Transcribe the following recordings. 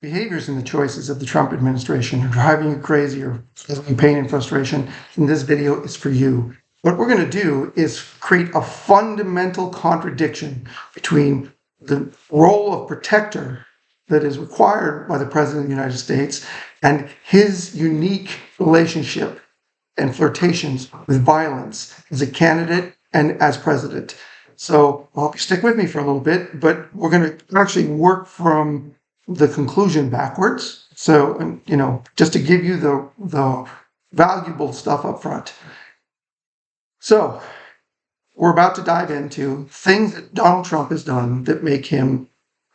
behaviors and the choices of the Trump administration are driving you crazy or causing pain and frustration, then this video is for you. What we're going to do is create a fundamental contradiction between the role of protector that is required by the President of the United States and his unique relationship and flirtations with violence as a candidate and as president. So I hope you stick with me for a little bit, but we're going to actually work from the conclusion backwards. So, just to give you the valuable stuff up front. So we're about to dive into things that Donald Trump has done that make him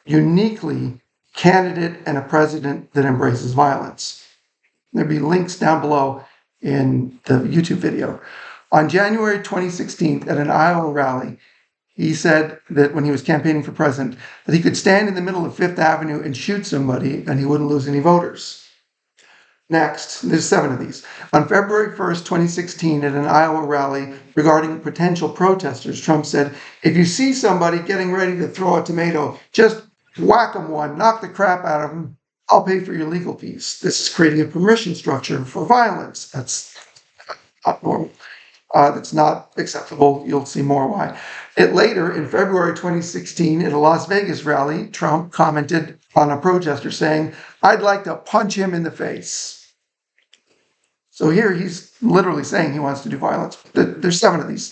uniquely candidate and a president that embraces violence. There'll be links down below in the YouTube video. On January 2016, at an Iowa rally, he said that when he was campaigning for president, that he could stand in the middle of Fifth Avenue and shoot somebody and he wouldn't lose any voters. Next, there's 7 of these. On February 1st, 2016, at an Iowa rally regarding potential protesters, Trump said, if you see somebody getting ready to throw a tomato, just whack them one, knock the crap out of them. I'll pay for your legal fees. This is creating a permission structure for violence. That's not normal. That's not acceptable. You'll see more why. Later, in February 2016, at a Las Vegas rally, Trump commented on a protester saying, I'd like to punch him in the face. So here he's literally saying he wants to do violence. There's 7 of these.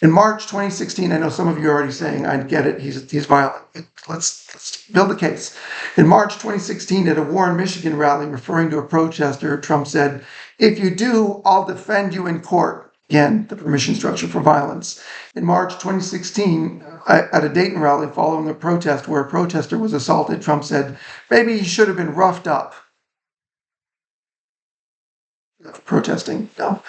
In March 2016, I know some of you are already saying, I get it, he's violent. Let's build a case. In March 2016, at a Warren, Michigan rally, referring to a protester, Trump said, if you do, I'll defend you in court. Again, the permission structure for violence. In March 2016, at a Dayton rally following a protest where a protester was assaulted, Trump said, maybe he should have been roughed up. Protesting, no.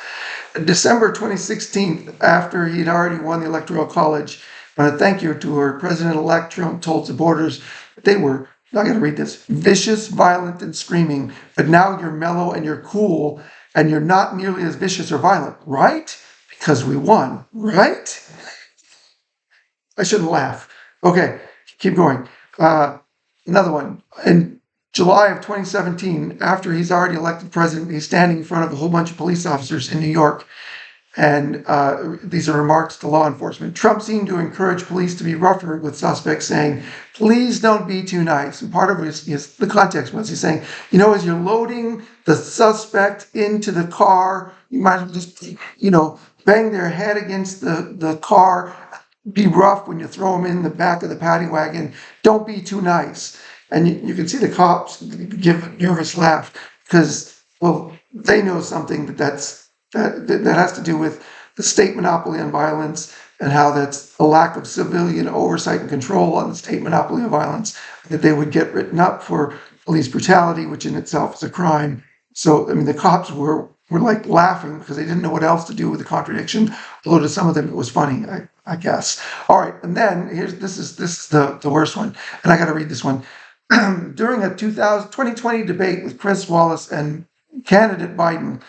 In December 2016, after he'd already won the Electoral College, on a thank you tour, President-elect Trump told supporters that they were, I gotta read this, vicious, violent, and screaming, but now you're mellow and you're cool, and you're not nearly as vicious or violent, right? Because we won, right? I shouldn't laugh. Okay, keep going. Another one. In July of 2017, after he's already elected president, he's standing in front of a whole bunch of police officers in New York, and these are remarks to law enforcement. Trump seemed to encourage police to be rougher with suspects, saying, please don't be too nice. And part of the context was he's saying, as you're loading the suspect into the car, you might as well just, bang their head against the car, be rough when you throw them in the back of the paddy wagon. Don't be too nice. And you can see the cops give a nervous laugh because, well, they know something that has to do with the state monopoly on violence and how that's a lack of civilian oversight and control on the state monopoly of violence, that they would get written up for police brutality, which in itself is a crime. So, the cops were like laughing because they didn't know what else to do with the contradiction, although to some of them it was funny, I guess. All right, and then this is the worst one, and I got to read this one. During a 2020 debate with Chris Wallace and candidate Biden,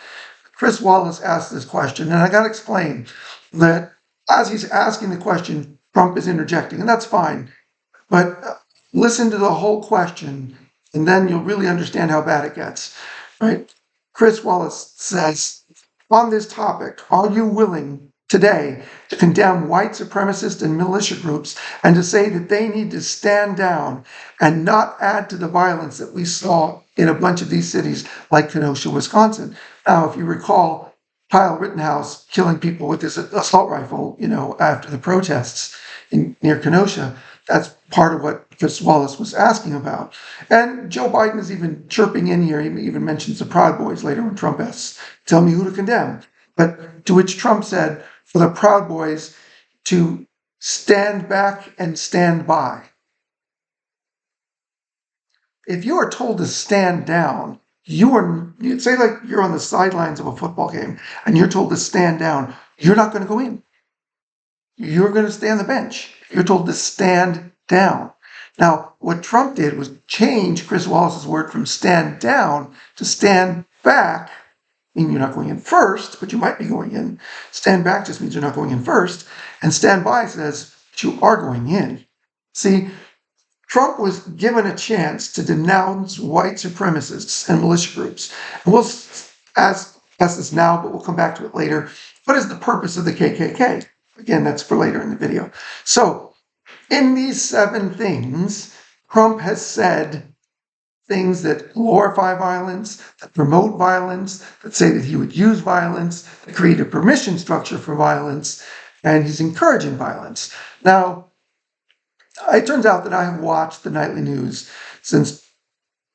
Chris Wallace asked this question, and I got to explain that as he's asking the question, Trump is interjecting, and that's fine. But listen to the whole question, and then you'll really understand how bad it gets. Right? Chris Wallace says, on this topic, are you willing today to condemn white supremacist and militia groups and to say that they need to stand down and not add to the violence that we saw in a bunch of these cities like Kenosha, Wisconsin? Now, if you recall, Kyle Rittenhouse killing people with his assault rifle, after the protests near Kenosha, that's part of what Chris Wallace was asking about. And Joe Biden is even chirping in here. He even mentions the Proud Boys later when Trump asks, tell me who to condemn. But to which Trump said, for the Proud Boys to stand back and stand by. If you are told to stand down, you'd say like you're on the sidelines of a football game and you're told to stand down, you're not going to go in. You're going to stay on the bench. You're told to stand down. Now, what Trump did was change Chris Wallace's word from stand down to stand back. Mean you're not going in first, but you might be going in. Stand back just means you're not going in first. And stand by says that you are going in. See, Trump was given a chance to denounce white supremacists and militia groups. And we'll ask this now, but we'll come back to it later. What is the purpose of the KKK? Again, that's for later in the video. So, in these 7 things, Trump has said things that glorify violence, that promote violence, that say that he would use violence, that create a permission structure for violence, and he's encouraging violence. Now, it turns out that I have watched the nightly news since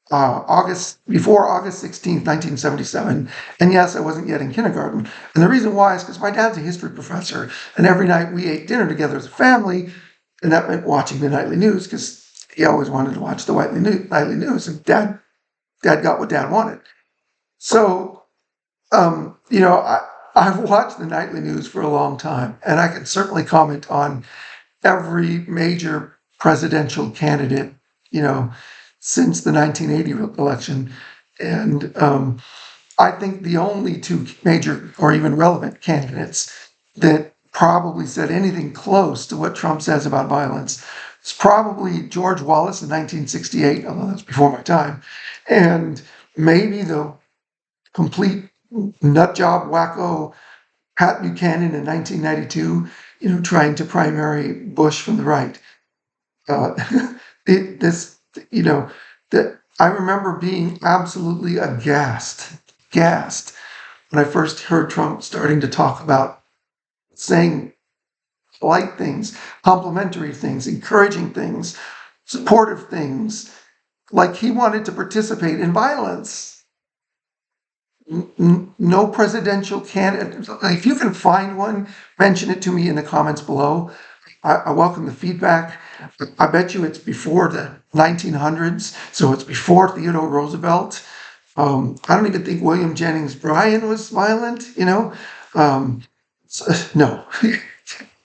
before August 16th, 1977. And yes, I wasn't yet in kindergarten. And the reason why is because my dad's a history professor, and every night we ate dinner together as a family, and that meant watching the nightly news because he always wanted to watch the nightly news, and Dad got what Dad wanted. So, I've watched the nightly news for a long time, and I can certainly comment on every major presidential candidate, since the 1980 election. And I think the only 2 major or even relevant candidates that probably said anything close to what Trump says about violence is probably George Wallace in 1968, although that's before my time, and maybe the complete nutjob wacko Pat Buchanan in 1992, trying to primary Bush from the right. That I remember being absolutely aghast when I first heard Trump starting to talk about saying polite things, complimentary things, encouraging things, supportive things, like he wanted to participate in violence. No presidential candidate. If you can find one, mention it to me in the comments below. I welcome the feedback. I bet you it's before the 1900s, so it's before Theodore Roosevelt. I don't even think William Jennings Bryan was violent, no.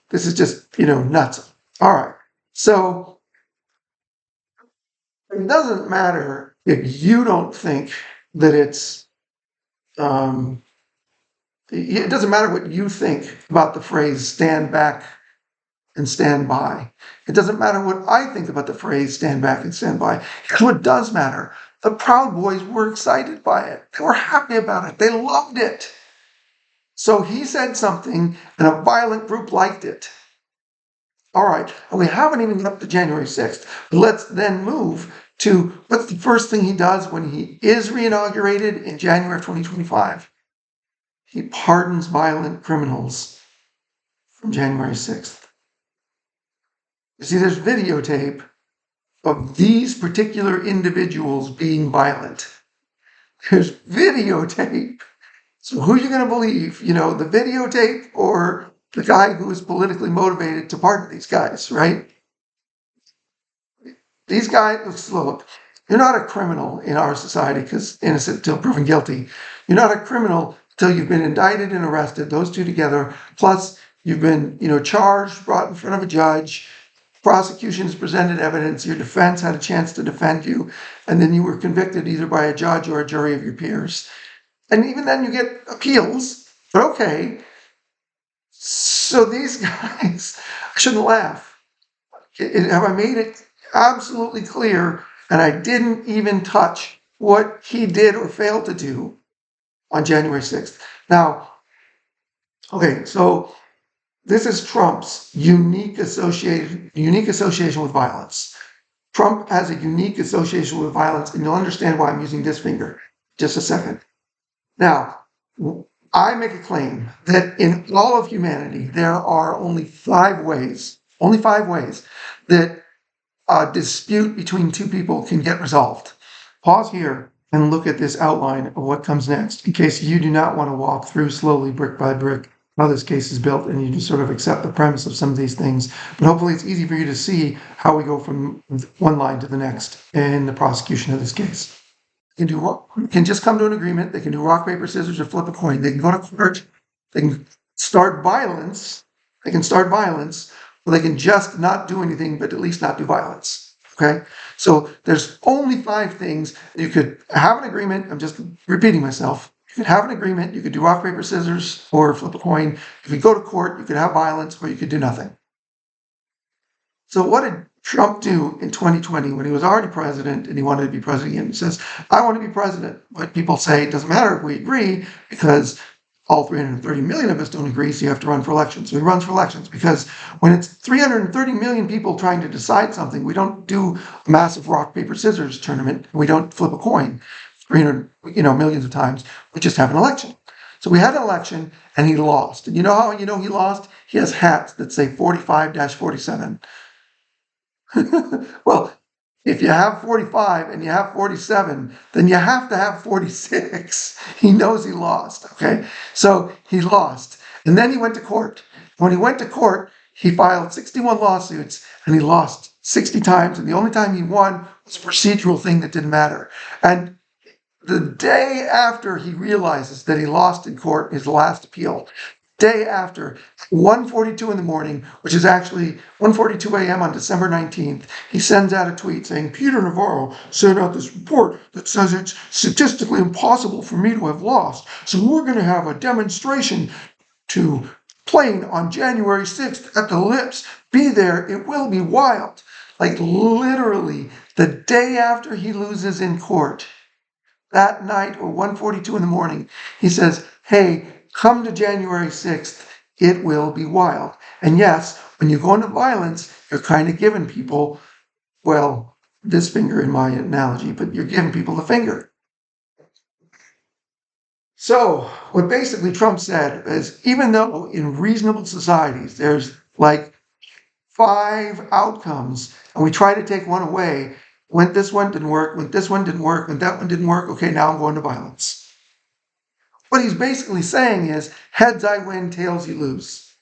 This is just, nuts. All right. So it doesn't matter if you don't think that it doesn't matter what you think about the phrase stand back and stand by. It doesn't matter what I think about the phrase stand back and stand by. Here's what does matter. The Proud Boys were excited by it. They were happy about it. They loved it. So he said something and a violent group liked it. All right, and we haven't even got up to January 6th. Let's then move to what's the first thing he does when he is reinaugurated in January of 2025? He pardons violent criminals from January 6th. You see, there's videotape of these particular individuals being violent. There's videotape. So who are you going to believe? The videotape or the guy who is politically motivated to pardon these guys, right? These guys, look, you're not a criminal in our society because innocent until proven guilty. You're not a criminal until you've been indicted and arrested, those 2 together, plus you've been, charged, brought in front of a judge, prosecution has presented evidence, your defense had a chance to defend you, and then you were convicted either by a judge or a jury of your peers. And even then you get appeals, but okay. So these guys, I shouldn't laugh. Have I made it absolutely clear? And I didn't even touch what he did or failed to do on January 6th. Now, okay, so this is Trump's unique association with violence. Trump has a unique association with violence, and you'll understand why I'm using this finger. Just a second. Now, I make a claim that in all of humanity, there are only 5 ways that a dispute between 2 people can get resolved. Pause here and look at this outline of what comes next, in case you do not want to walk through slowly, brick by brick, how this case is built, and you just sort of accept the premise of some of these things. But hopefully it's easy for you to see how we go from one line to the next in the prosecution of this case. They can just come to an agreement. They can do rock, paper, scissors, or flip a coin. They can go to court. They can start violence. Or they can just not do anything, but at least not do violence. Okay? So there's only 5 things. You could have an agreement. I'm just repeating myself. You could have an agreement. You could do rock, paper, scissors, or flip a coin. If you go to court, you could have violence, or you could do nothing. So what did Trump do in 2020 when he was already president and he wanted to be president again? He says, I want to be president. But people say it doesn't matter if we agree because all 330 million of us don't agree, so you have to run for elections. So he runs for elections because when it's 330 million people trying to decide something, we don't do a massive rock, paper, scissors tournament. We don't flip a coin 300, millions of times. We just have an election. So we had an election and he lost. And you know how he lost? He has hats that say 45-47. Well, if you have 45 and you have 47, then you have to have 46. He knows he lost, okay? So he lost. And then he went to court. When he went to court, he filed 61 lawsuits and he lost 60 times. And the only time he won was a procedural thing that didn't matter. And the day after he realizes that he lost in court, his last appeal, day after, 1:42 in the morning, which is actually 1:42 a.m. on December 19th, he sends out a tweet saying, Peter Navarro sent out this report that says it's statistically impossible for me to have lost. So we're going to have a demonstration to plane on January 6th at the Lips. Be there. It will be wild. Like literally the day after he loses in court, that night or 1:42 in the morning, he says, hey, come to January 6th, it will be wild. And yes, when you go into violence, you're kind of giving people, well, this finger in my analogy, but you're giving people the finger. So what basically Trump said is, even though in reasonable societies, there's like 5 outcomes, and we try to take one away, when this one didn't work, when this one didn't work, when that one didn't work, okay, now I'm going to violence. What he's basically saying is, heads I win, tails you lose.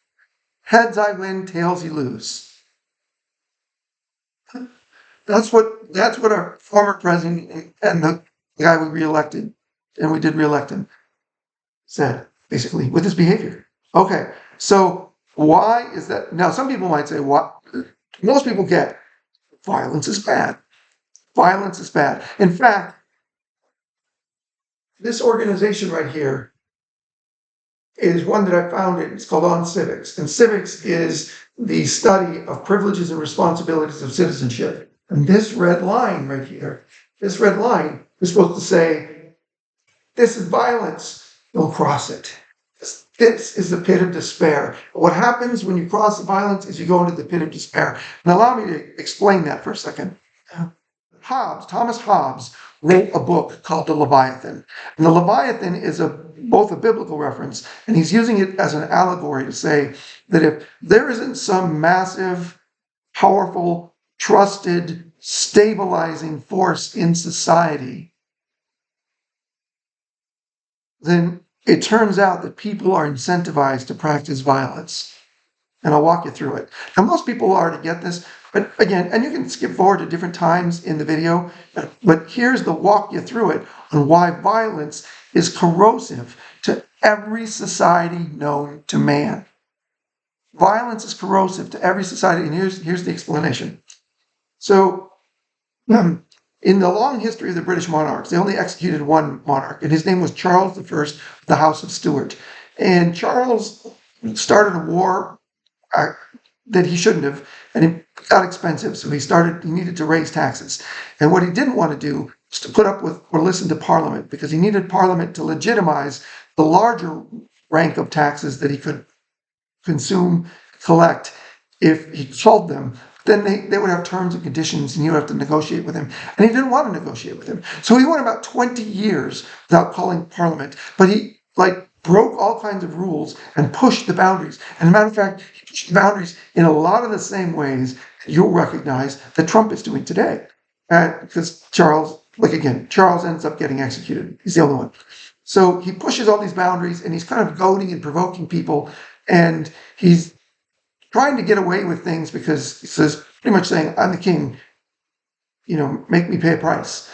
Heads I win, tails you lose. That's what our former president and the guy we reelected, and we did reelect him, said, basically, with his behavior. Okay, so why is that? Now, some people might say, what? Most people get violence is bad. Violence is bad. In fact, this organization right here is one that I founded. It's called On Civics. And civics is the study of privileges and responsibilities of citizenship. And this red line right here, this red line is supposed to say, this is violence, don't cross it. This is the pit of despair. What happens when you cross the violence is you go into the pit of despair. And allow me to explain that for a second. Thomas Hobbes, wrote a book called The Leviathan. And the Leviathan is both a biblical reference, and he's using it as an allegory to say that if there isn't some massive, powerful, trusted, stabilizing force in society, then it turns out that people are incentivized to practice violence. And I'll walk you through it. Now, most people already get this, but again, and you can skip forward to different times in the video, but here's the walk you through it on why violence is corrosive to every society known to man. Violence is corrosive to every society, and here's the explanation. So, in the long history of the British monarchs, they only executed one monarch, and his name was Charles I of the House of Stuart. And Charles started a war that he shouldn't have, and it got expensive, so he needed to raise taxes. And what he didn't want to do was to put up with or listen to Parliament, because he needed Parliament to legitimize the larger rank of taxes that he could consume, collect, if he sold them. Then they would have terms and conditions, and he would have to negotiate with him. And he didn't want to negotiate with him. So he went about 20 years without calling Parliament, but he broke all kinds of rules and pushed the boundaries. And as a matter of fact, he pushed the boundaries in a lot of the same ways that you'll recognize that Trump is doing today. Because Charles ends up getting executed. He's the only one. So he pushes all these boundaries, and he's kind of goading and provoking people, and he's trying to get away with things because he says, pretty much saying, I'm the king, make me pay a price.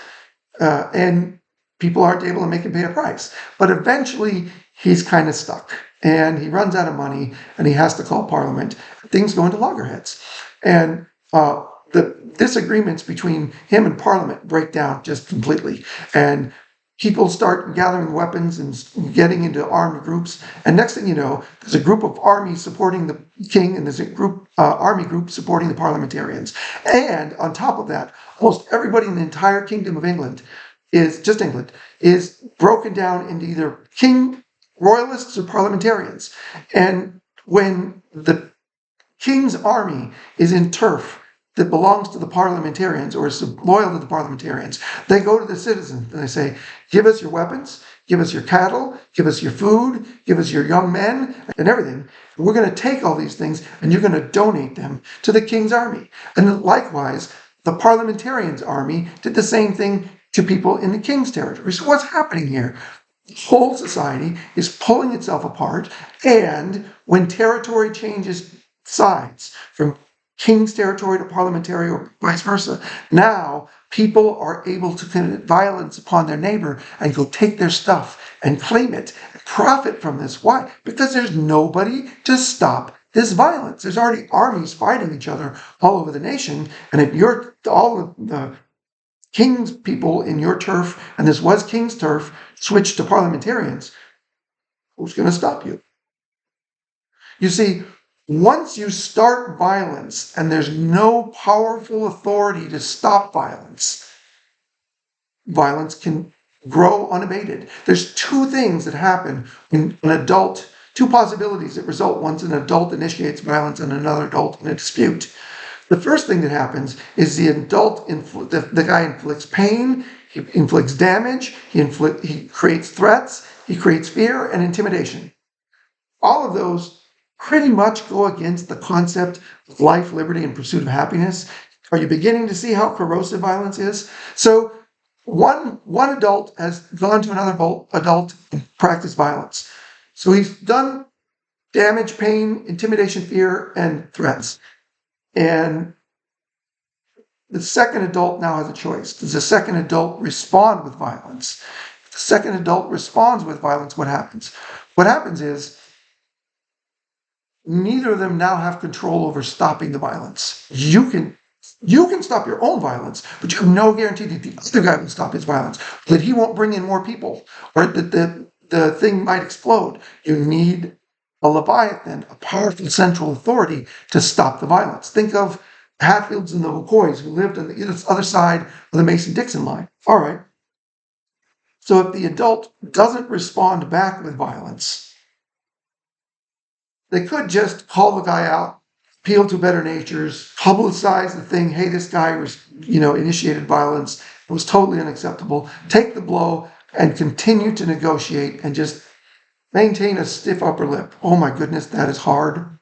And people aren't able to make him pay a price. But eventually, he's kind of stuck, and he runs out of money, and he has to call Parliament. Things go into loggerheads. And the disagreements between him and Parliament break down just completely. And people start gathering weapons and getting into armed groups. And next thing you know, there's a group of armies supporting the king, and there's a army group supporting the parliamentarians. And on top of that, almost everybody in the entire Kingdom of England is broken down into either king royalists or parliamentarians. And when the king's army is in turf that belongs to the parliamentarians or is loyal to the parliamentarians, they go to the citizens and they say, give us your weapons, give us your cattle, give us your food, give us your young men and everything. We're going to take all these things and you're going to donate them to the king's army. And likewise, the parliamentarians' army did the same thing to people in the king's territory. So what's happening here? The whole society is pulling itself apart, and when territory changes sides from king's territory to parliamentary or vice versa, now people are able to commit violence upon their neighbor and go take their stuff and claim it and profit from this. Why? Because there's nobody to stop this violence. There's already armies fighting each other all over the nation, and if you're all of the king's people in your turf, and this was king's turf, switched to parliamentarians, who's going to stop you? You see, once you start violence and there's no powerful authority to stop violence, violence can grow unabated. There's two things that happen when an adult, two possibilities that result once an adult initiates violence on another adult in a dispute. The first thing that happens is the guy inflicts pain, he inflicts damage, he creates threats, he creates fear and intimidation. All of those pretty much go against the concept of life, liberty, and pursuit of happiness. Are you beginning to see how corrosive violence is? So one adult has gone to another adult and practiced violence. So he's done damage, pain, intimidation, fear, and threats. And the second adult now has a choice. Does the second adult respond with violence? If the second adult responds with violence, what happens? What happens is neither of them now have control over stopping the violence. You can stop your own violence, but you have no guarantee that the other guy will stop his violence, that he won't bring in more people, or that the thing might explode. You need a Leviathan, a powerful central authority to stop the violence. Think of Hatfields and the McCoys who lived on the other side of the Mason-Dixon line. All right. So if the adult doesn't respond back with violence, they could just call the guy out, appeal to better natures, publicize the thing. Hey, this guy initiated violence. It was totally unacceptable. Take the blow and continue to negotiate and just maintain a stiff upper lip. Oh my goodness, that is hard.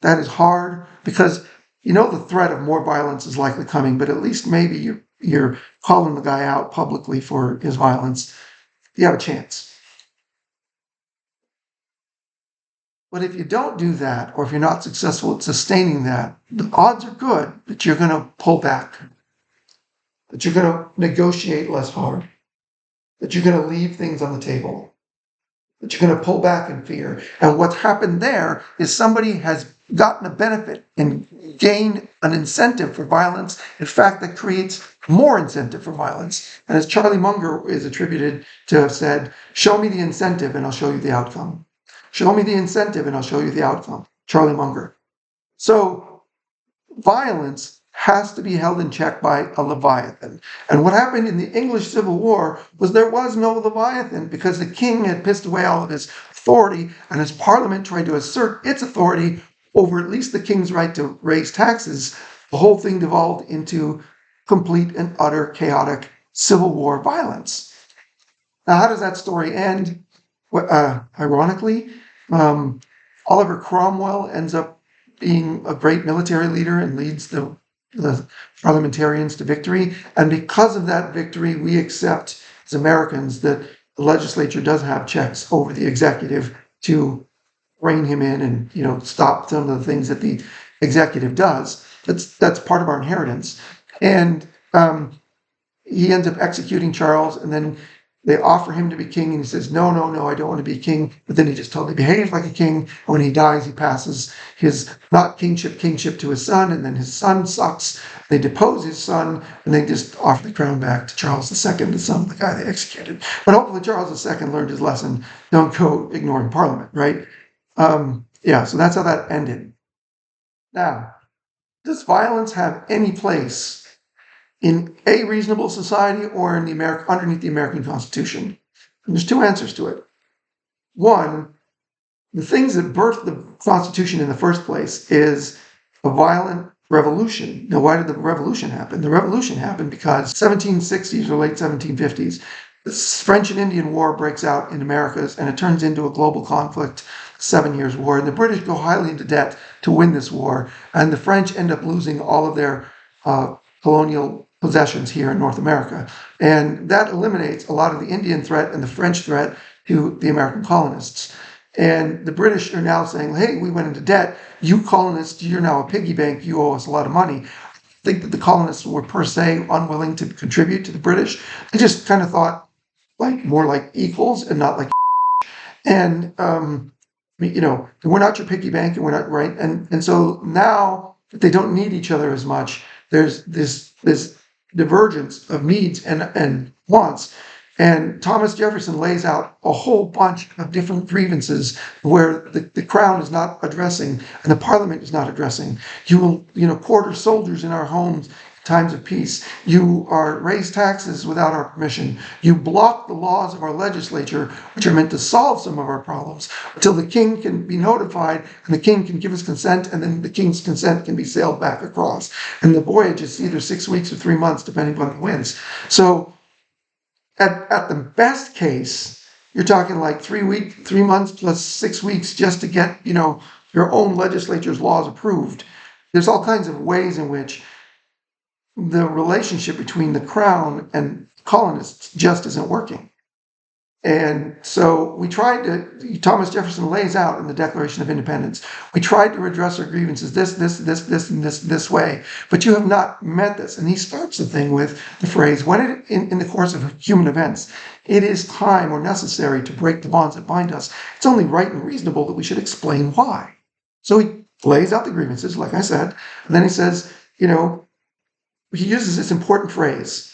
That is hard because the threat of more violence is likely coming, but at least maybe you're calling the guy out publicly for his violence. You have a chance. But if you don't do that, or if you're not successful at sustaining that, the odds are good that you're going to pull back, that you're going to negotiate less hard, that you're going to leave things on the table, that you're going to pull back in fear. And what's happened there is somebody has gotten a benefit and gained an incentive for violence. In fact, that creates more incentive for violence. And as Charlie Munger is attributed to have said, show me the incentive and I'll show you the outcome. Show me the incentive and I'll show you the outcome. Charlie Munger. So violence has to be held in check by a Leviathan. And what happened in the English Civil War was there was no Leviathan because the king had pissed away all of his authority, and as Parliament tried to assert its authority over at least the king's right to raise taxes, the whole thing devolved into complete and utter chaotic Civil War violence. Now, how does that story end? Ironically, Oliver Cromwell ends up being a great military leader and leads the parliamentarians to victory. And because of that victory, we accept as Americans that the legislature does have checks over the executive to rein him in and stop some of the things that the executive does. That's part of our inheritance. And he ends up executing Charles, and then They offer him to be king, and he says, no, no, no, I don't want to be king. But then he just totally behaves like a king. And when he dies, he passes his not kingship to his son, and then his son sucks. They depose his son, and they just offer the crown back to Charles II, the son of the guy they executed. But hopefully Charles II learned his lesson. Don't go ignoring Parliament, right? Yeah, so that's how that ended. Now, does violence have any place in a reasonable society or in underneath the American Constitution? And there's two answers to it. One, the things that birthed the Constitution in the first place is a violent revolution. Now, why did the revolution happen? The revolution happened because 1760s or late 1750s, the French and Indian War breaks out in Americas, and it turns into a global conflict, 7 Years' War, and the British go highly into debt to win this war, and the French end up losing all of their colonial possessions here in North America. And that eliminates a lot of the Indian threat and the French threat to the American colonists. And the British are now saying, hey, we went into debt. You colonists, you're now a piggy bank. You owe us a lot of money. I think that the colonists were per se unwilling to contribute to the British. They just kind of thought more like equals and not like. And, we're not your piggy bank, and we're not, right? And so now that they don't need each other as much, there's this divergence of needs and wants. And Thomas Jefferson lays out a whole bunch of different grievances where the Crown is not addressing and the Parliament is not addressing. You will, quarter soldiers in our homes in times of peace. You raise taxes without our permission. You block the laws of our legislature, which are meant to solve some of our problems, until the king can be notified and the king can give his consent, and then the king's consent can be sailed back across. And the voyage is either 6 weeks or 3 months, depending on the winds. So at the best case, you're talking like 3 months plus 6 weeks just to get, your own legislature's laws approved. There's all kinds of ways in which the relationship between the Crown and colonists just isn't working. And so Thomas Jefferson lays out in the Declaration of Independence, we tried to redress our grievances this, and this way, but you have not met this. And he starts the thing with the phrase, when in the course of human events, it is time or necessary to break the bonds that bind us, it's only right and reasonable that we should explain why. So he lays out the grievances, like I said, and then he says, he uses this important phrase,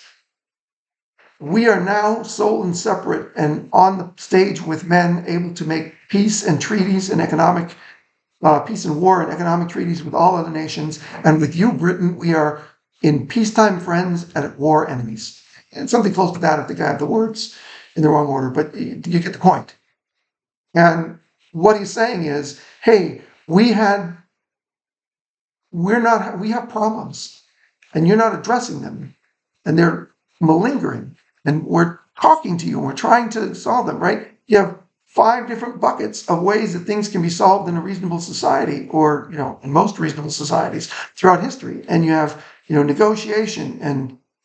we are now sole and separate and on the stage with men able to make peace and treaties and economic peace and war and economic treaties with all other nations. And with you, Britain, we are in peacetime friends and at war enemies. And something close to that, I think I have the words in the wrong order, but you get the point. And what he's saying is, hey, we have problems and you're not addressing them, and they're malingering. And we're talking to you, and we're trying to solve them, right? You have 5 different buckets of ways that things can be solved in a reasonable society, or, in most reasonable societies throughout history. And you have, negotiation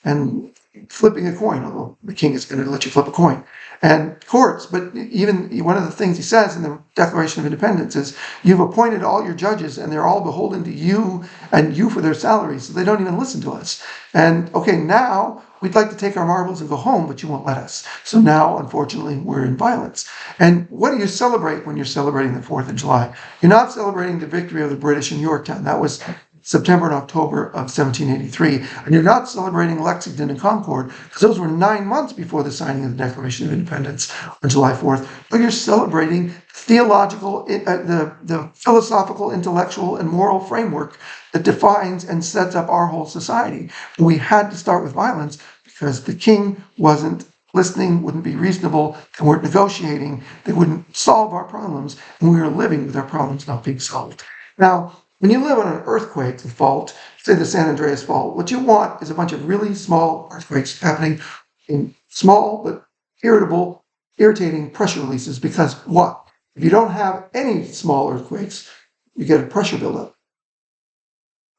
and flipping a coin, although the king is going to let you flip a coin, and courts. But even one of the things he says in the Declaration of Independence is, you've appointed all your judges and they're all beholden to you and you for their salaries, so they don't even listen to us. And okay, now we'd like to take our marbles and go home, but you won't let us. So now, unfortunately, we're in violence. And what do you celebrate when you're celebrating the 4th of July? You're not celebrating the victory of the British in Yorktown. That was September and October of 1783. And you're not celebrating Lexington and Concord, because those were 9 months before the signing of the Declaration of Independence on July 4th. But you're celebrating theological, the philosophical, intellectual, and moral framework that defines and sets up our whole society. We had to start with violence because the king wasn't listening, wouldn't be reasonable, and weren't negotiating. They wouldn't solve our problems, and we were living with our problems not being solved. Now, when you live on an earthquake fault, say the San Andreas Fault, what you want is a bunch of really small earthquakes happening in small but irritating pressure releases, because what? If you don't have any small earthquakes, you get a pressure buildup.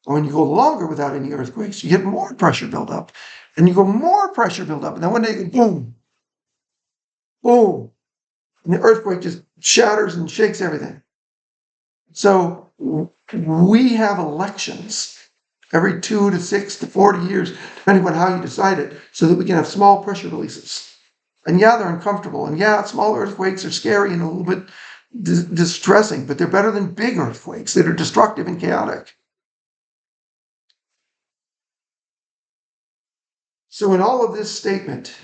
When you go longer without any earthquakes, you get more pressure buildup. And you go more pressure buildup. And then one day you go boom, boom. And the earthquake just shatters and shakes everything. So we have elections every 2 to 6 to 40 years, depending on how you decide it, so that we can have small pressure releases. And yeah, they're uncomfortable. And yeah, small earthquakes are scary and a little bit distressing, but they're better than big earthquakes that are destructive and chaotic. So in all of this statement,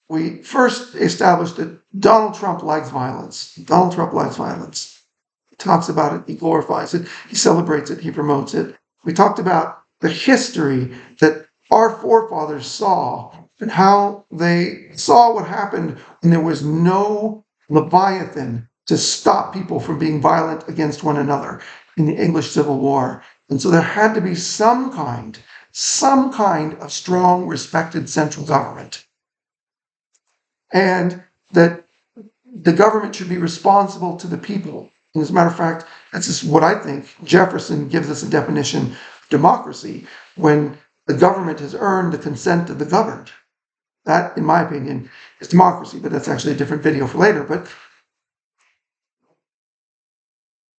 we first established that Donald Trump likes violence. Donald Trump likes violence. He talks about it, he glorifies it, he celebrates it, he promotes it. We talked about the history that our forefathers saw and how they saw what happened when there was no Leviathan to stop people from being violent against one another in the English Civil War. And so there had to be some kind of strong, respected central government. And that the government should be responsible to the people. And as a matter of fact, that's just what I think Jefferson gives us a definition of democracy, when the government has earned the consent of the governed. That, in my opinion, is democracy, but that's actually a different video for later. But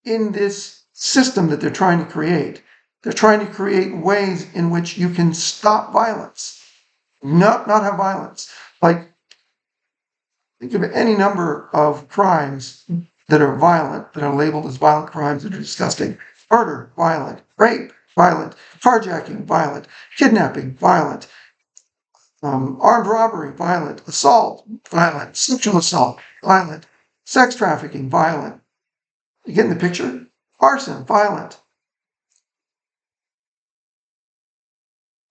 in this system that they're trying to create ways in which you can stop violence, not have violence. Like, think of any number of crimes that are violent, that are labeled as violent crimes that are disgusting. Murder, violent. Rape, violent. Carjacking, violent. Kidnapping, violent. Armed robbery, violent. Assault, violent. Sexual assault, violent. Sex trafficking, violent. You getting the picture? Arson, violent.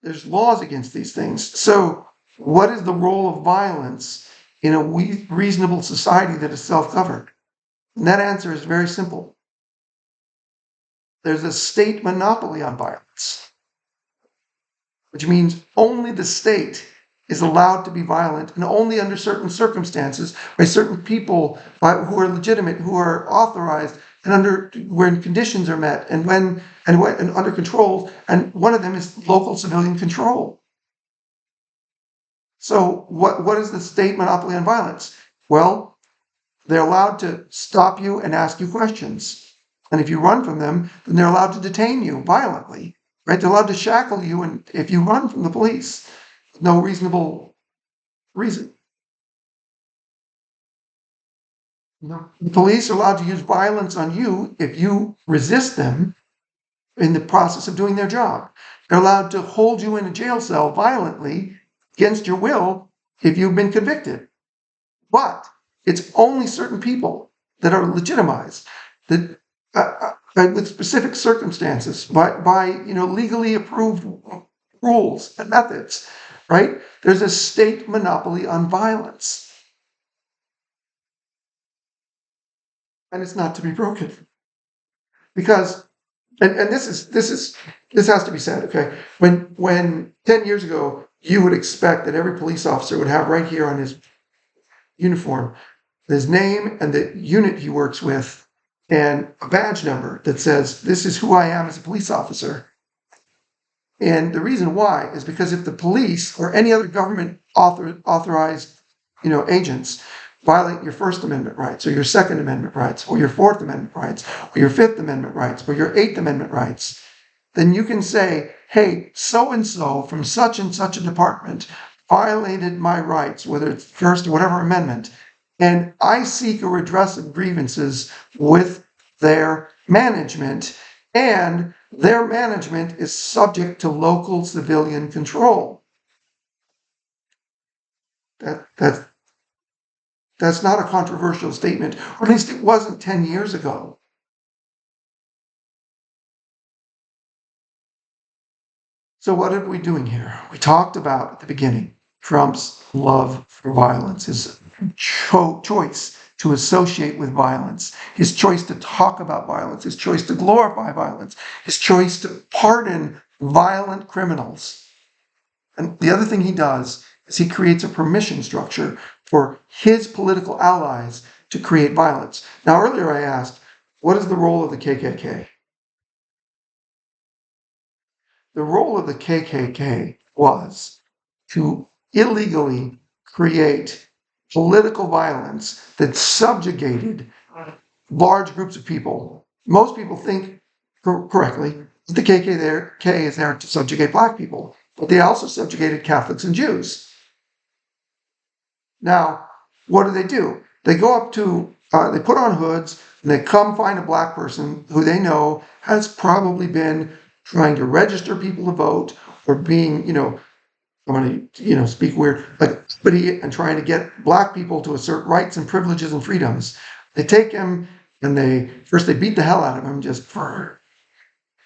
There's laws against these things. So what is the role of violence in a reasonable society that is self-governed? And that answer is very simple. There's a state monopoly on violence, which means only the state is allowed to be violent, and only under certain circumstances by certain people who are legitimate, who are authorized, and when conditions are met, and under control. And one of them is local civilian control. So what is the state monopoly on violence? Well, they're allowed to stop you and ask you questions. And if you run from them, then they're allowed to detain you violently, right? They're allowed to shackle you, and if you run from the police, no reasonable reason. No. The police are allowed to use violence on you if you resist them in the process of doing their job. They're allowed to hold you in a jail cell violently against your will if you've been convicted. But it's only certain people that are legitimized, that with specific circumstances, by legally approved rules and methods, right? There's a state monopoly on violence. And it's not to be broken. Because, and this has to be said, okay? When 10 years ago, you would expect that every police officer would have right here on his uniform his name and the unit he works with, and a badge number that says, this is who I am as a police officer. And the reason why is because if the police or any other government authorized agents violate your First Amendment rights, or your Second Amendment rights, or your Fourth Amendment rights, or your Fifth Amendment rights, or your Eighth Amendment rights, then you can say, hey, so-and-so from such and such a department violated my rights, whether it's First or whatever amendment, and I seek a redress of grievances with their management, and their management is subject to local civilian control. That's not a controversial statement, or at least it wasn't 10 years ago. So what are we doing here? We talked about at the beginning Trump's love for violence, his choice to associate with violence, his choice to talk about violence, his choice to glorify violence, his choice to pardon violent criminals. And the other thing he does is he creates a permission structure for his political allies to create violence. Now, earlier I asked, what is the role of the KKK? The role of the KKK was to illegally create political violence that subjugated large groups of people. Most people think correctly that the KKK is there to subjugate black people, but they also subjugated Catholics and Jews. Now, what do? They go up to, they put on hoods, and they come find a black person who they know has probably been trying to register people to vote or being, I'm going to, speak weird, like uppity and trying to get black people to assert rights and privileges and freedoms. They take him and they beat the hell out of him just for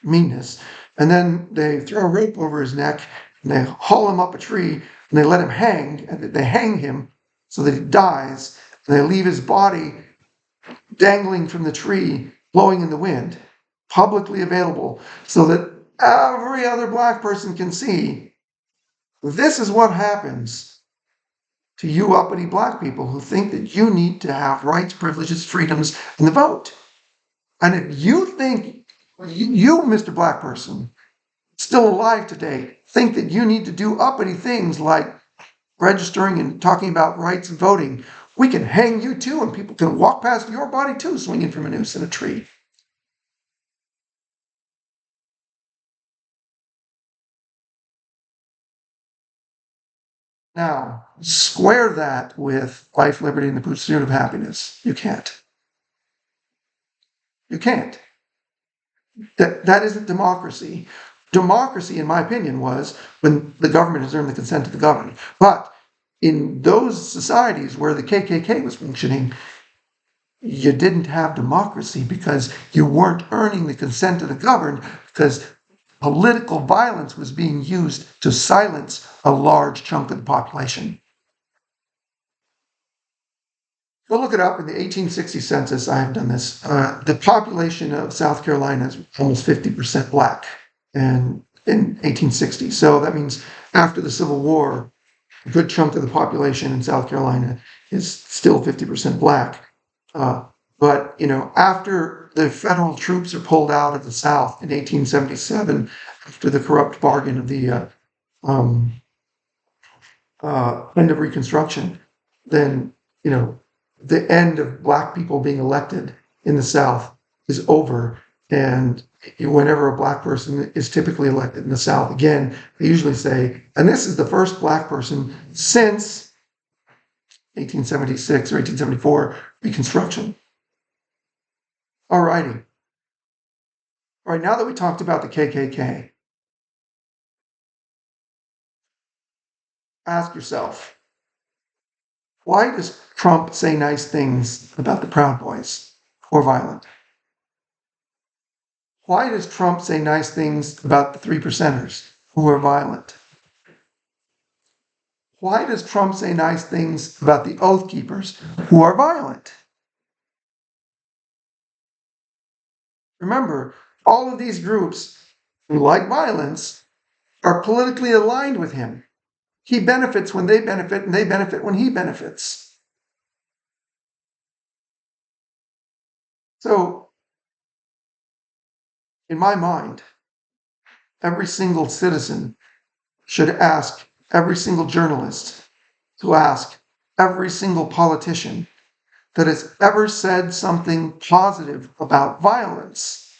meanness. And then they throw a rope over his neck and they haul him up a tree and they let him hang, and they hang him so that he dies. And they leave his body dangling from the tree, blowing in the wind, publicly available, so that every other black person can see this is what happens to you uppity black people who think that you need to have rights, privileges, freedoms, and the vote. And if you think, you, Mr. Black person, still alive today, think that you need to do uppity things like registering and talking about rights and voting, we can hang you too, and people can walk past your body too, swinging from a noose in a tree. Now, square that with life, liberty, and the pursuit of happiness. You can't. You can't. That isn't democracy. Democracy, in my opinion, was when the government has earned the consent of the governed. But in those societies where the KKK was functioning, you didn't have democracy because you weren't earning the consent of the governed, because political violence was being used to silence a large chunk of the population. Go look it up in the 1860 census. I have done this. The population of South Carolina is almost 50% black, and in 1860. So that means after the Civil War, a good chunk of the population in South Carolina is still 50% black. But after the federal troops are pulled out of the South in 1877, after the corrupt bargain of the um, end of Reconstruction, then the end of black people being elected in the South is over. And whenever a black person is typically elected in the South, again, they usually say, and this is the first black person since 1876 or 1874 Reconstruction. All righty. All right, now that we talked about the KKK, ask yourself, why does Trump say nice things about the Proud Boys who are violent? Why does Trump say nice things about the 3%ers who are violent? Why does Trump say nice things about the Oath Keepers who are violent? Remember, all of these groups who like violence are politically aligned with him. He benefits when they benefit, and they benefit when he benefits. So, in my mind, every single citizen should ask every single journalist to ask every single politician that has ever said something positive about violence.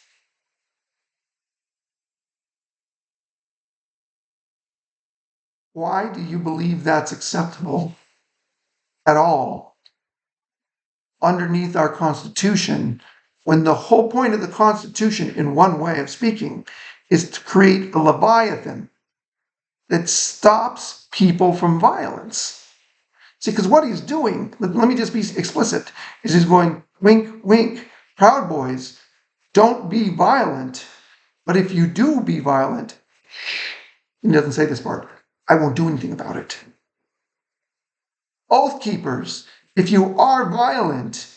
Why do you believe that's acceptable at all underneath our Constitution, when the whole point of the Constitution, in one way of speaking, is to create a Leviathan that stops people from violence? See, because what he's doing, let me just be explicit, is he's going, wink, wink, Proud Boys, don't be violent, but if you do be violent, he doesn't say this part, I won't do anything about it. Oath Keepers, if you are violent,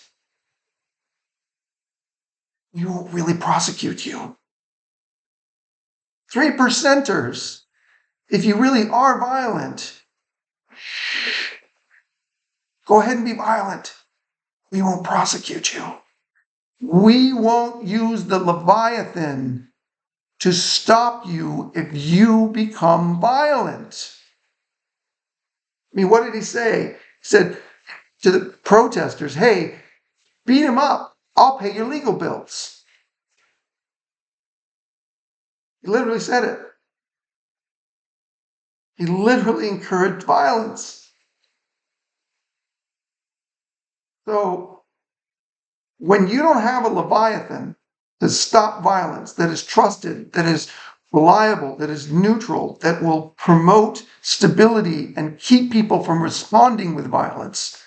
we won't really prosecute you. 3%ers, if you really are violent, go ahead and be violent. We won't prosecute you. We won't use the Leviathan to stop you if you become violent. I mean, what did he say? He said to the protesters, hey, beat him up. I'll pay your legal bills. He literally said it. He literally encouraged violence. So when you don't have a Leviathan to stop violence, that is trusted, that is reliable, that is neutral, that will promote stability and keep people from responding with violence,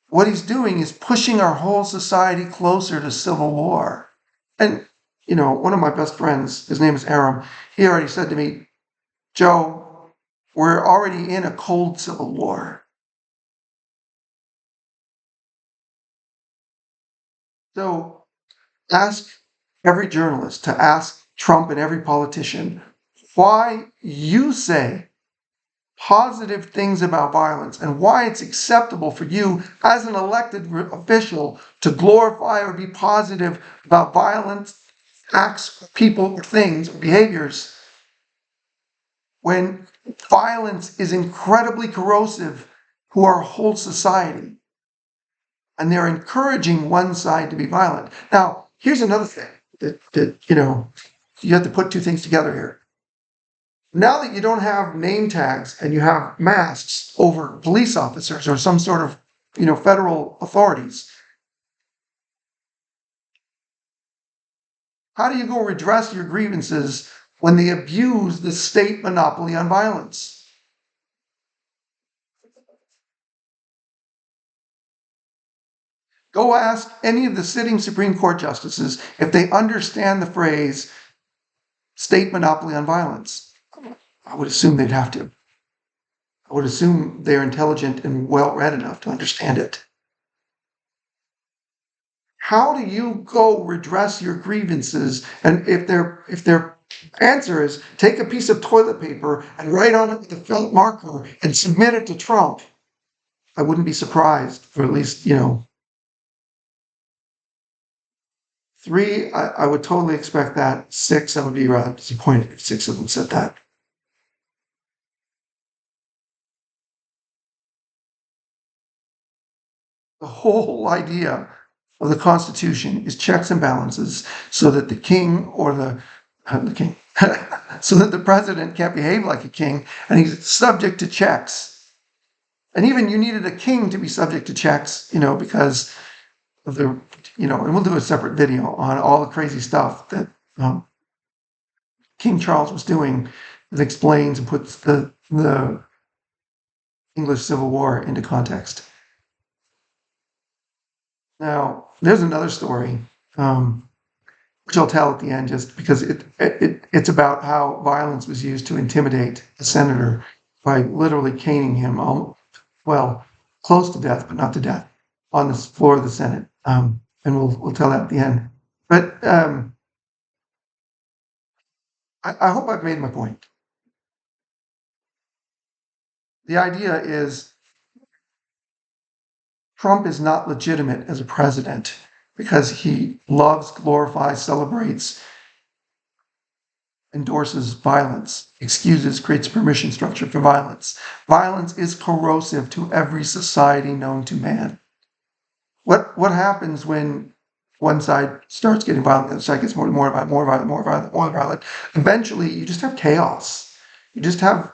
what he's doing is pushing our whole society closer to civil war. And, one of my best friends, his name is Aram, he already said to me, Joe, we're already in a cold civil war. So ask every journalist to ask Trump and every politician why you say positive things about violence and why it's acceptable for you as an elected official to glorify or be positive about violent acts, people, things, behaviors, when violence is incredibly corrosive to our whole society and they're encouraging one side to be violent. Now, here's another thing that you have to put two things together here. Now that you don't have name tags and you have masks over police officers or some sort of, federal authorities, how do you go redress your grievances when they abuse the state monopoly on violence? Go ask any of the sitting Supreme Court justices if they understand the phrase state monopoly on violence. I would assume they'd have to. I would assume they're intelligent and well-read enough to understand it. How do you go redress your grievances? And if their answer is take a piece of toilet paper and write on it with a felt marker and submit it to Trump, I wouldn't be surprised for at least, 3, I would totally expect that. 6, I would be rather disappointed if 6 of them said that. The whole idea of the Constitution is checks and balances so that the king or the king, so that the president can't behave like a king and he's subject to checks. And even you needed a king to be subject to checks, because of the, and we'll do a separate video on all the crazy stuff that King Charles was doing that explains and puts the English Civil War into context. Now, there's another story, which I'll tell at the end just because it's about how violence was used to intimidate a senator by literally caning him, close to death, but not to death, on the floor of the Senate. And we'll tell that at the end. But I hope I've made my point. The idea is Trump is not legitimate as a president because he loves, glorifies, celebrates, endorses violence, excuses, creates a permission structure for violence. Violence is corrosive to every society known to man. What happens when one side starts getting violent, the other side gets more violent? Eventually, you just have chaos. You just have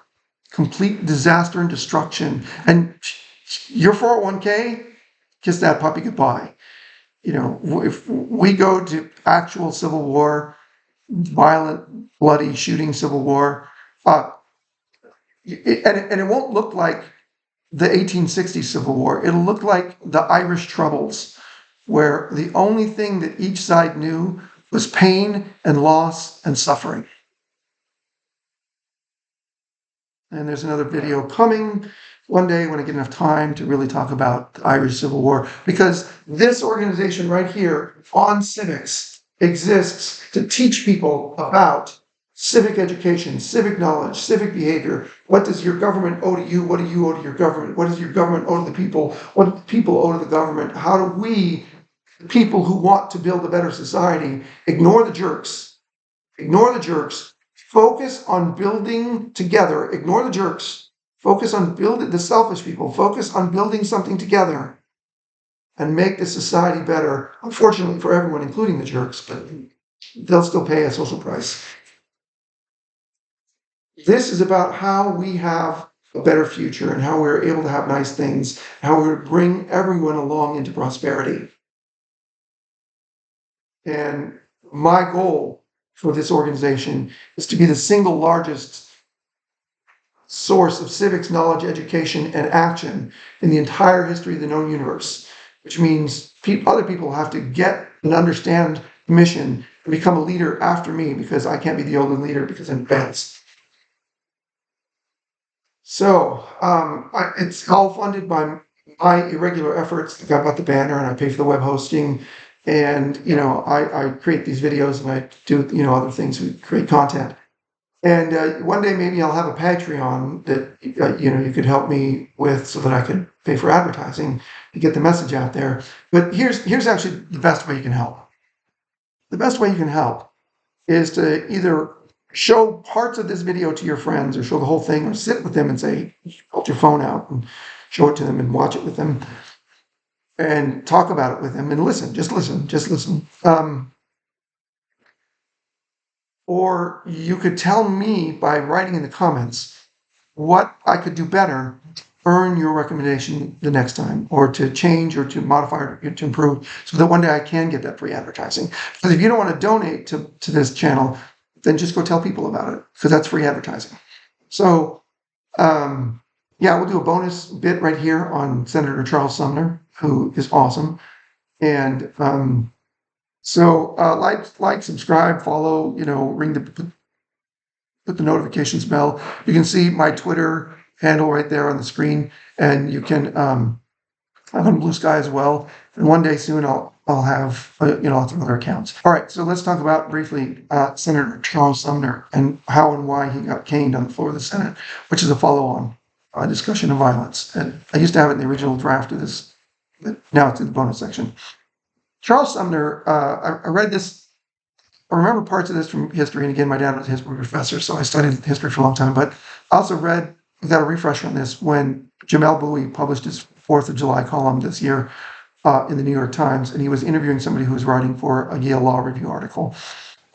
complete disaster and destruction. And your 401k, kiss that puppy goodbye. If we go to actual civil war, violent, bloody, shooting civil war, and it won't look like the 1860s Civil War. It'll look like the Irish Troubles, where the only thing that each side knew was pain and loss and suffering. And there's another video coming one day when I get enough time to really talk about the Irish Civil War, because this organization right here on civics exists to teach people about civic education, civic knowledge, civic behavior. What does your government owe to you? What do you owe to your government? What does your government owe to the people? What do the people owe to the government? How do we, people who want to build a better society, ignore the jerks? Ignore the jerks. Focus on building together. Ignore the jerks. Focus on building the selfish people. Focus on building something together and make the society better. Unfortunately for everyone, including the jerks, but they'll still pay a social price. This is about how we have a better future and how we're able to have nice things, how we bring everyone along into prosperity. And my goal for this organization is to be the single largest source of civics, knowledge, education, and action in the entire history of the known universe, which means other people have to get and understand the mission and become a leader after me, because I can't be the only leader because I'm advanced. So it's all funded by my irregular efforts. I bought the banner and I pay for the web hosting, and I create these videos and I do other things. We create content. And one day maybe I'll have a Patreon that you could help me with, so that I could pay for advertising to get the message out there. But here's actually the best way you can help. The best way you can help is to either show parts of this video to your friends, or show the whole thing, or sit with them and say, hold your phone out and show it to them and watch it with them and talk about it with them and listen. Just listen. Or you could tell me by writing in the comments what I could do better to earn your recommendation the next time, or to change, or to modify, or to improve, so that one day I can get that free advertising. Because if you don't want to donate to this channel, then just go tell people about it, because that's free advertising. So, yeah, we'll do a bonus bit right here on Senator Charles Sumner, who is awesome. And so like, subscribe, follow, put the notifications bell. You can see my Twitter handle right there on the screen, and you can I'm on Blue Sky as well. And one day soon I'll have lots of other accounts. All right, so let's talk about briefly Senator Charles Sumner and how and why he got caned on the floor of the Senate, which is a follow-on discussion of violence. And I used to have it in the original draft of this, but now it's in the bonus section. Charles Sumner, I read this, I remember parts of this from history, and again, my dad was a history professor, so I studied history for a long time, but I also got a refresher on this when Jamel Bowie published his 4th of July column this year in the New York Times, and he was interviewing somebody who was writing for a Yale Law Review article,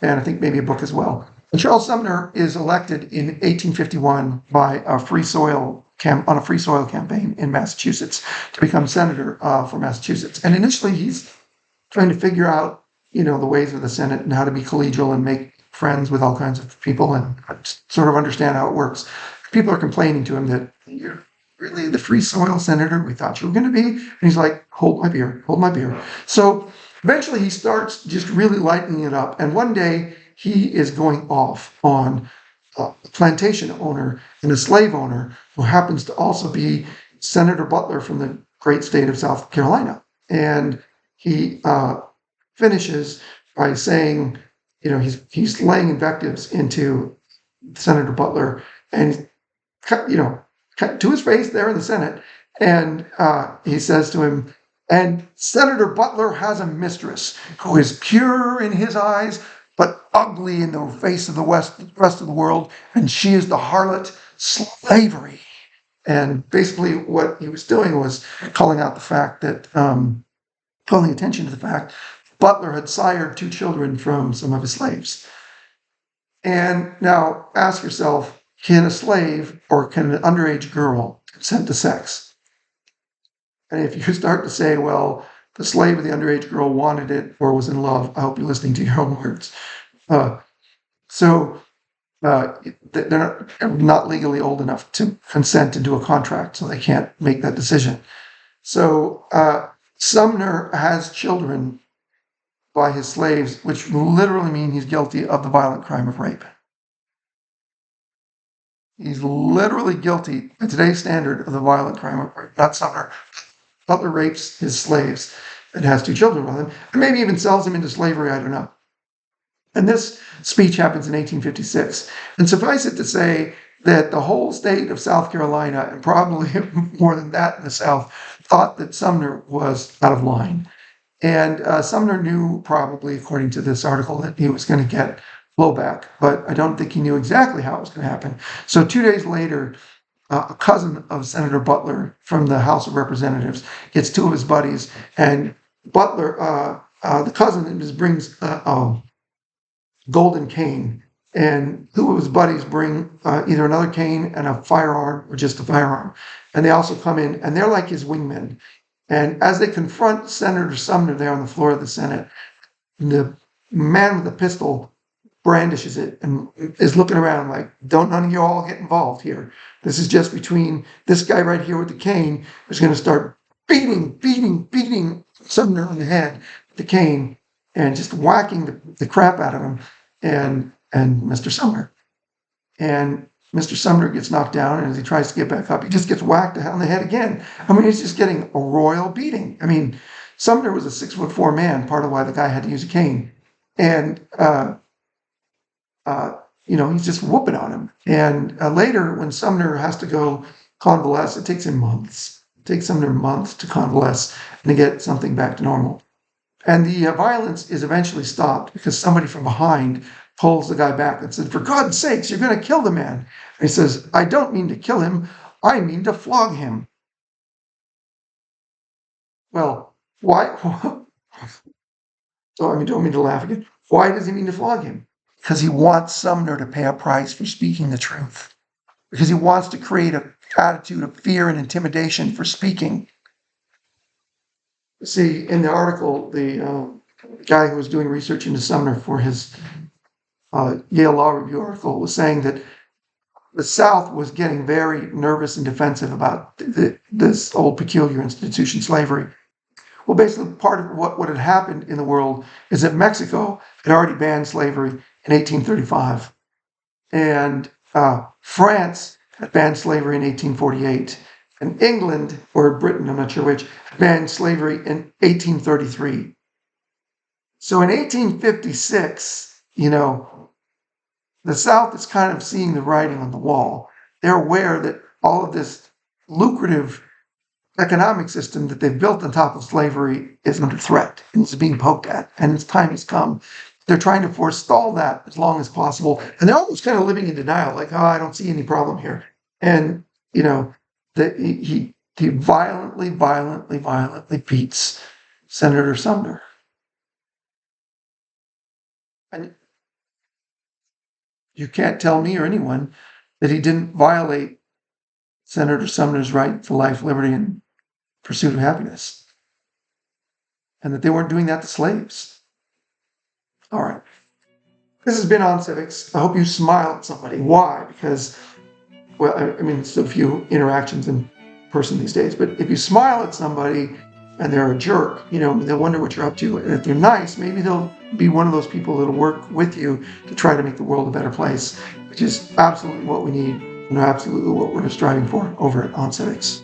and I think maybe a book as well. And Charles Sumner is elected in 1851 by a free soil campaign in Massachusetts to become senator for Massachusetts. And initially he's trying to figure out, the ways of the Senate and how to be collegial and make friends with all kinds of people and sort of understand how it works. People are complaining to him that, you're really the free soil senator we thought you were going to be? And he's like, hold my beer. So eventually he starts just really lightening it up. And one day he is going off on a plantation owner and a slave owner who happens to also be Senator Butler from the great state of South Carolina. And he finishes by saying, he's laying invectives into Senator Butler, and to his face there in the Senate, and he says to him, and Senator Butler has a mistress who is pure in his eyes, but ugly in the face of the rest of the world, and she is the harlot slavery. And basically what he was doing was calling out the fact that, calling attention to the fact Butler had sired 2 children from some of his slaves. And now ask yourself, can a slave or can an underage girl consent to sex? And if you start to say, well, the slave or the underage girl wanted it or was in love, I hope you're listening to your own words. They're not legally old enough to consent to do a contract, so they can't make that decision. So Sumner has children by his slaves, which literally mean he's guilty of the violent crime of rape. He's literally guilty, by today's standard, of the violent crime of rape. Not Sumner. Butler rapes his slaves and has 2 children with him, and maybe even sells them into slavery, I don't know. And this speech happens in 1856. And suffice it to say that the whole state of South Carolina, and probably more than that in the South, thought that Sumner was out of line. And Sumner knew, probably, according to this article, that he was going to get blowback, but I don't think he knew exactly how it was going to happen. So 2 days later, a cousin of Senator Butler from the House of Representatives gets 2 of his buddies, and Butler, the cousin, just brings a golden cane and two of his buddies bring either another cane and a firearm or just a firearm. And they also come in, and they're like his wingmen. And as they confront Senator Sumner there on the floor of the Senate, the man with the pistol brandishes it and is looking around like, don't none of you all get involved here. This is just between this guy right here with the cane who's going to start beating Sumner on the head with the cane and just whacking the crap out of him and Mr. Sumner. And Mr. Sumner gets knocked down, and as he tries to get back up, he just gets whacked on the head again. I mean, he's just getting a royal beating. I mean, Sumner was a 6'4" man, part of why the guy had to use a cane. And, he's just whooping on him. And later, when Sumner has to go convalesce, it takes him months. It takes Sumner months to convalesce and to get something back to normal. And the violence is eventually stopped because somebody from behind pulls the guy back and said, for God's sakes, you're going to kill the man. And he says, I don't mean to kill him. I mean to flog him. Well, why? Don't mean to laugh again. Why does he mean to flog him? Because he wants Sumner to pay a price for speaking the truth. Because he wants to create an attitude of fear and intimidation for speaking. See, in the article, the guy who was doing research into Sumner for his Yale Law Review article was saying that the South was getting very nervous and defensive about this old peculiar institution, slavery. Well, basically, part of what had happened in the world is that Mexico had already banned slavery in 1835, and France had banned slavery in 1848, and England, or Britain, I'm not sure which, banned slavery in 1833. So in 1856, the South is kind of seeing the writing on the wall. They're aware that all of this lucrative economic system that they've built on top of slavery is under threat and is being poked at, and its time has come. They're trying to forestall that as long as possible, and they're almost kind of living in denial, like, I don't see any problem here. And, he violently beats Senator Sumner. And you can't tell me or anyone that he didn't violate Senator Sumner's right to life, liberty, and pursuit of happiness, and that they weren't doing that to slaves. All right. This has been On Civics. I hope you smile at somebody. Why? Because, so few interactions in person these days, but if you smile at somebody and they're a jerk, they'll wonder what you're up to. And if they're nice, maybe they'll be one of those people that'll work with you to try to make the world a better place, which is absolutely what we need and absolutely what we're striving for over at On Civics.